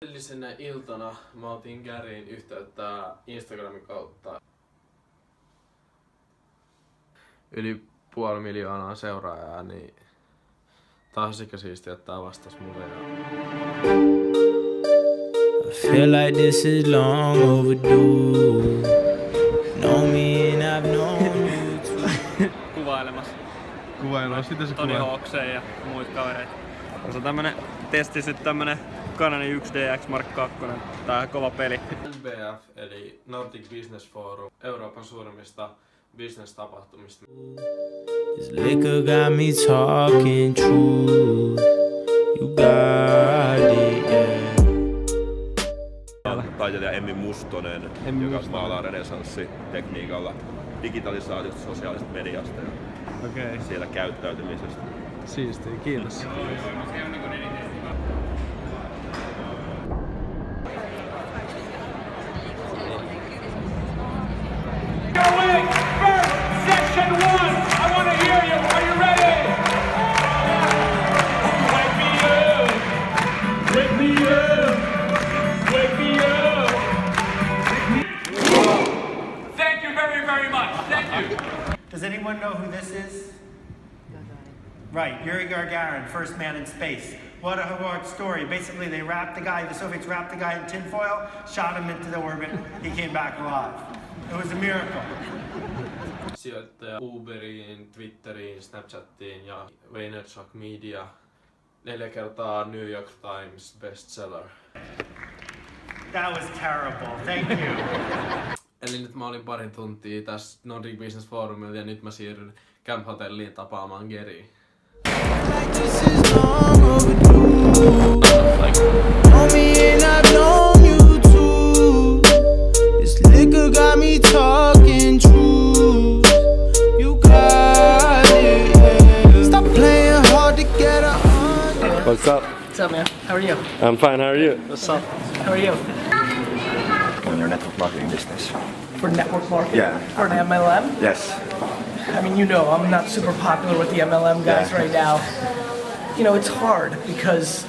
Edellisenä iltana mä otin Garyyn yhteyttä Instagramin kautta. Yli 500,000 seuraajaa, niin taas sekä siistiä, että tää vastas mulle. I feel like this is long overdue. Know me and I've known you too. Kuvailemassa. Kuvailemassa, sitä se Toni Hawkseen ja muut kavereita. Tässä on tämmönen testis nyt tämmönen Canoni 1DX Mark 2. Tää on kova peli. NBF eli Nordic Business Forum, Euroopan suurimmista business-tapahtumista. This liquor got me talking truth. You got it, yeah. Taiteilija Emmi Mustonen, joka maalaa renesanssitekniikalla digitalisaatiosta, sosiaalisesta mediasta ja siellä käyttäytymisestä. Siistiä, kiitos. Does anyone know who this is? Right, Yuri Gagarin, first man in space. What a heroic story. Basically, the Soviets wrapped the guy in tinfoil, shot him into the orbit, he came back alive. It was a miracle. Sijoittaja Uberiin, Twitteriin, Snapchattiin ja Vaynerchuk Media. 4 kertaa New York Times bestseller. That was terrible, thank you. Eli nyt mä olin parin tuntia tässä Nordic Business Forumilla ja nyt mä siirryn Camp Hotelliin tapaamaan Garyä. What's up? What's up, man? How are you? I'm fine, how are you? What's up? How are you? On your network marketing business. For network marketing? Yeah. For an MLM? Yes. I mean, you know, I'm not super popular with the MLM guys right now. You know, it's hard because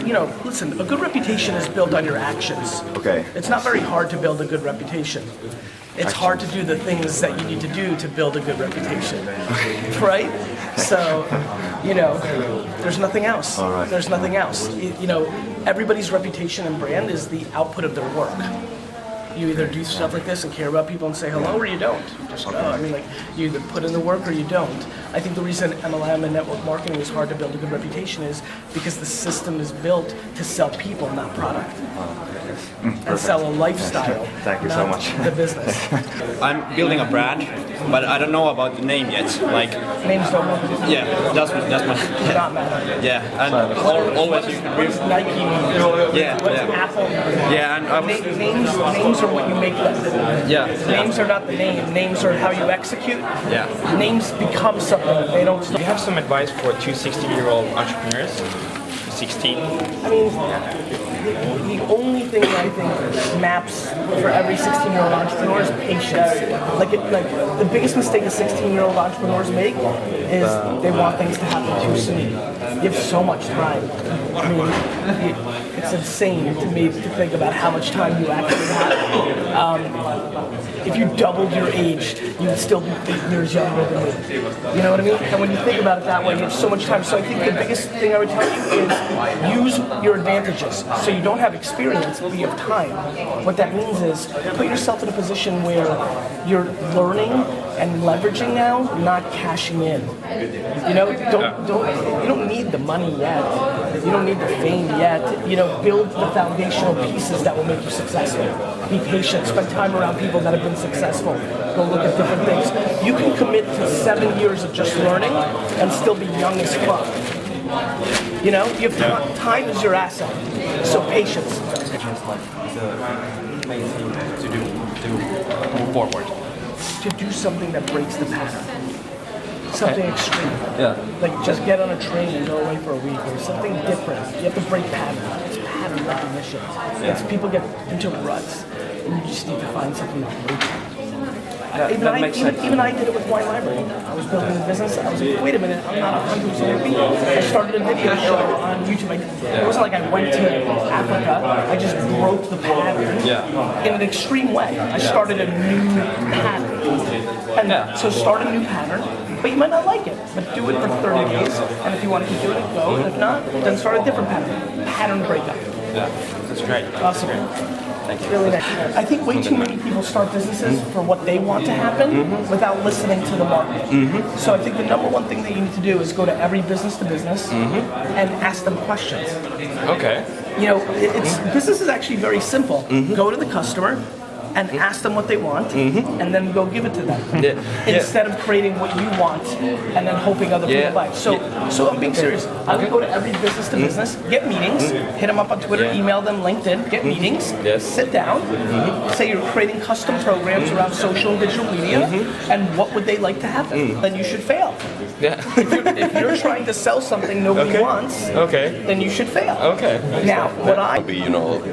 you know, listen, a good reputation is built on your actions. Okay. It's not very hard to build a good reputation. It's hard to do the things that you need to do to build a good reputation, right? So, you know, there's nothing else. All right. There's nothing else. You know, everybody's reputation and brand is the output of their work. You either do stuff like this and care about people and say hello, or you don't. Just go. I mean, like, you either put in the work or you don't. I think the reason MLM and network marketing is hard to build a good reputation is because the system is built to sell people, not product. And sell a lifestyle. Thank you so much. The business. I'm building a brand, but I don't know about the name yet. Like names don't matter. Yeah, that's my. Does not matter. Yeah, and always. What does Nike mean? Yeah, What's yeah. Apple mean? Yeah, and I was, names are what you make them. Yeah. Names are not the name. Names are how you execute. Yeah. Names become something. They don't. Do you have some advice for 2 16-year-old entrepreneurs? 16. I mean, the only thing I think maps for every 16-year-old entrepreneur is patience. Like the biggest mistake that 16-year-old entrepreneurs make is they want things to happen too soon. You have so much time. I mean, it's insane to me to think about how much time you actually have. If you doubled your age, you would still be 8 years younger than me. You know what I mean? And when you think about it that way, you have so much time. So I think the biggest thing I would tell you is use your advantages. So you don't have experience, but you have time. What that means is put yourself in a position where you're learning and leveraging now, not cashing in. You know, you don't need the money yet. You don't need the fame yet. You know, build the foundational pieces that will make you successful. Be patient. Spend time around people that have been successful. Go look at different things. You can commit to 7 years of just learning and still be young as fuck. You know, you have time is your asset. So patience. main thing to move forward. To do something that breaks the pattern. Something extreme. Yeah. Like just get on a train and go away for a week or something different. You have to break pattern. It's pattern recognition. It's people get into ruts and you just need to find something to break. Even I did it with Wine Library. I was building a business. I was like, wait a minute, I'm not 100% happy. I started a video show on YouTube. It wasn't like I went to Africa. I just broke the pattern in an extreme way. I started a new pattern. And so start a new pattern, but you might not like it. But do it for 30 days. And if you want to keep doing it, go. And if not, then start a different pattern. Pattern breakup. Yeah, that's great. Awesome. Thank you. Really nice. I think way too many people start businesses for what they want to happen without listening to the market. So I think the number one thing that you need to do is go to every business to business and ask them questions. Okay. You know, business is actually very simple. Go to the customer and ask them what they want, and then go give it to them. Instead of creating what you want and then hoping other people buy. So I'm being serious. I would go to every business to business, get meetings, hit them up on Twitter, email them, LinkedIn, get meetings, sit down, say you're creating custom programs around social and digital media, and what would they like to happen? Then you should fail. If you're trying to sell something nobody wants, then you should fail. Now, what I be,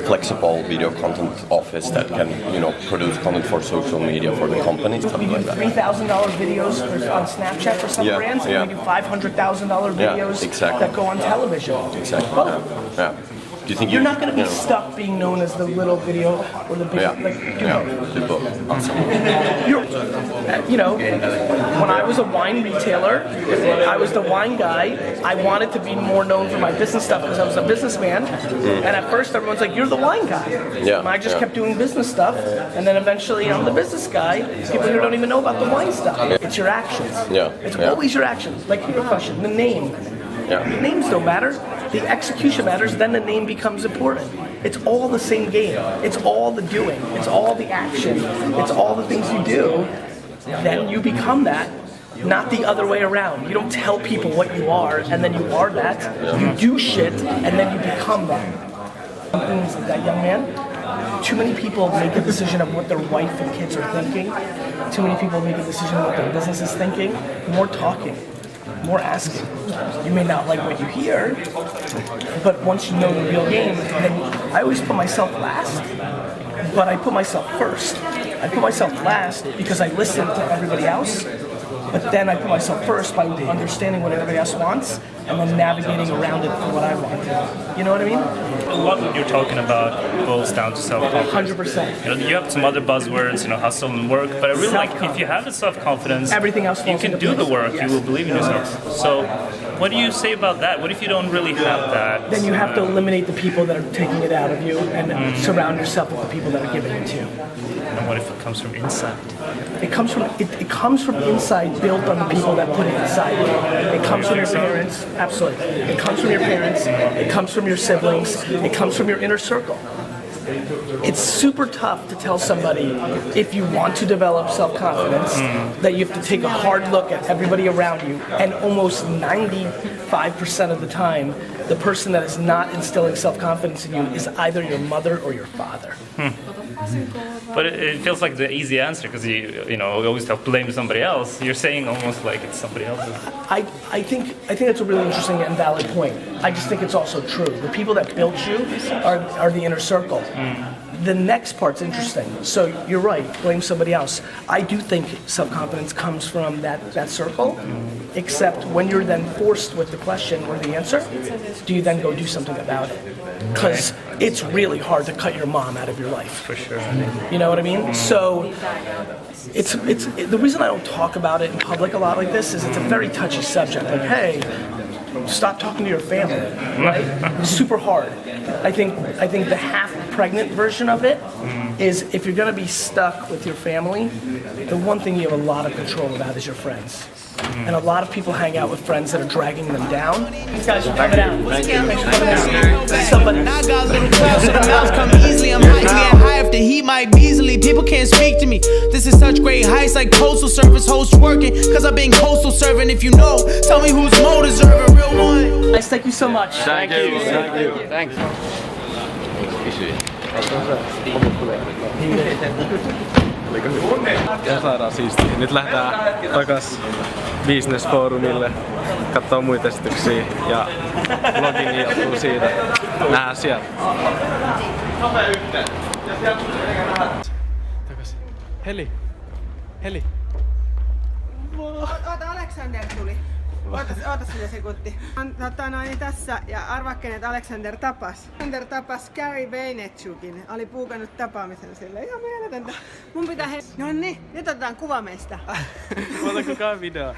flexible video content office that can, produce content for social media for the company. We do $3,000 videos on Snapchat for some brands, and we do $500,000 videos that go on television. Exactly. Do you think you're not going to be stuck being known as the little video or the big, the book. Awesome. When I was a wine retailer, I was the wine guy. I wanted to be more known for my business stuff because I was a businessman. And at first, everyone's like, "You're the wine guy." And I just kept doing business stuff, and then eventually, I'm the business guy. People here don't even know about the wine stuff. It's your actions. It's always your actions. Like your question, the name. Names don't matter. The execution matters, then the name becomes important. It's all the same game. It's all the doing. It's all the action. It's all the things you do. Then you become that, not the other way around. You don't tell people what you are, and then you are that. You do shit, and then you become that. Things like that young man. Too many people make a decision of what their wife and kids are thinking. Too many people make a decision of what their business is thinking. More talking. More asking. You may not like what you hear, but once you know the real game, then I always put myself last, but I put myself first. I put myself last because I listen to everybody else, but then I put myself first by understanding what everybody else wants and then navigating around it for what I want. You know what I mean? What you're talking about boils down to self-confidence. 100%. You have some other buzzwords, hustle and work, but I really like if you have the self-confidence, everything else you can do the work, you will believe in yourself. So what do you say about that? What if you don't really have that? Then you have to eliminate the people that are taking it out of you and surround yourself with the people that are giving it to you. And what if it comes from inside? It comes from inside, built on the people that put it inside. It comes from your parents, absolutely. It comes from your parents. It comes from your siblings. It comes from your inner circle. It's super tough to tell somebody if you want to develop self-confidence that you have to take a hard look at everybody around you, and almost 95% of the time, the person that is not instilling self-confidence in you is either your mother or your father. But it feels like the easy answer because you always have to blame somebody else. You're saying almost like it's somebody else's. I think that's a really interesting and valid point. I just think it's also true. The people that built you are the inner circle. The next part's interesting. So you're right, blame somebody else. I do think self-confidence comes from that circle, except when you're then forced with the question or the answer, do you then go do something about it? Because it's really hard to cut your mom out of your life. For sure. You know what I mean? So it's the reason I don't talk about it in public a lot like this is it's a very touchy subject. Like, hey, stop talking to your family, right? It's super hard. I think the half-pregnant version of it is if you're going to be stuck with your family, the one thing you have a lot of control about is your friends. And a lot of people hang out with friends that are dragging them down. These guys are coming out. Thanks for coming out. Somebody. I got little clouds so the mouths come easily. I'm high, getting high if the heat might be easily. People can't speak to me. This is such great heights like postal service hosts working. Cause I've been coastal serving. If you know, tell me who's more deserving. Real one. Nice, thank you so much. Thank you. Thanks. Ja saadaan siistiä. Nyt lähdetään takas Business-foorumille, katsoo muita esityksiä ja vlogin jatkuu siitä. Nähdään siellä. Takaisin. Heli. Heli. Oota, Alexander tuli. Oota sinne sekunti. On tässä ja arvaa kenet Alexander tapas. Alexander tapas Vaynerchukin. Oli puukannut tapaamisen sille. Ihan mieletöntä. Mun pitää No niin, nyt otetaan kuva meistä. Ota kukaan video.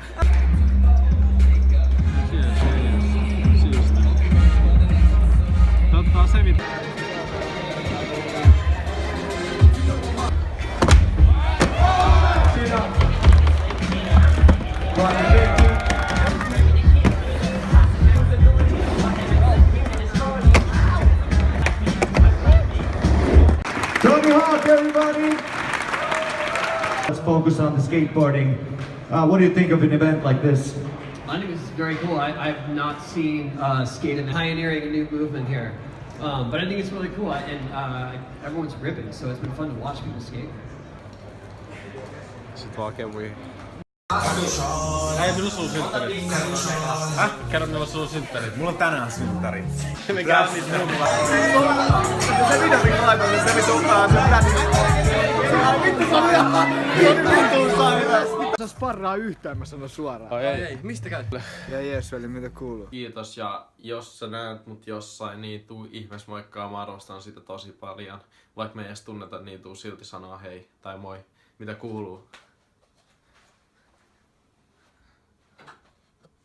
Totta se mitä. Everybody! Let's focus on the skateboarding. What do you think of an event like this? I think this is very cool. I've not seen skating pioneering a new movement here. But I think it's really cool, and everyone's ripping, so it's been fun to watch people skate. Sitten vaan kemuihin. Ei minulla sun synttärit. Kerro minulla sun synttärit. Mulla on tänään synttärit. Me käynnissä mulla. Se video mikä laitoin, se vituttaa se pläti. Vittu se on ihan. Se on vittu sairaasti. Sä sparraa yhtään, mä sanon suoraan. Ei, mistä käyt? Ja jees, eli mitä kuuluu? Kiitos, ja jos sä näet mut jossain, niin tuu ihmeessä moikkaa, mä arvostan sitä tosi paljon. Vaikka me ei edes tunneta, niin tuu silti sanoa hei tai moi. Mitä kuuluu?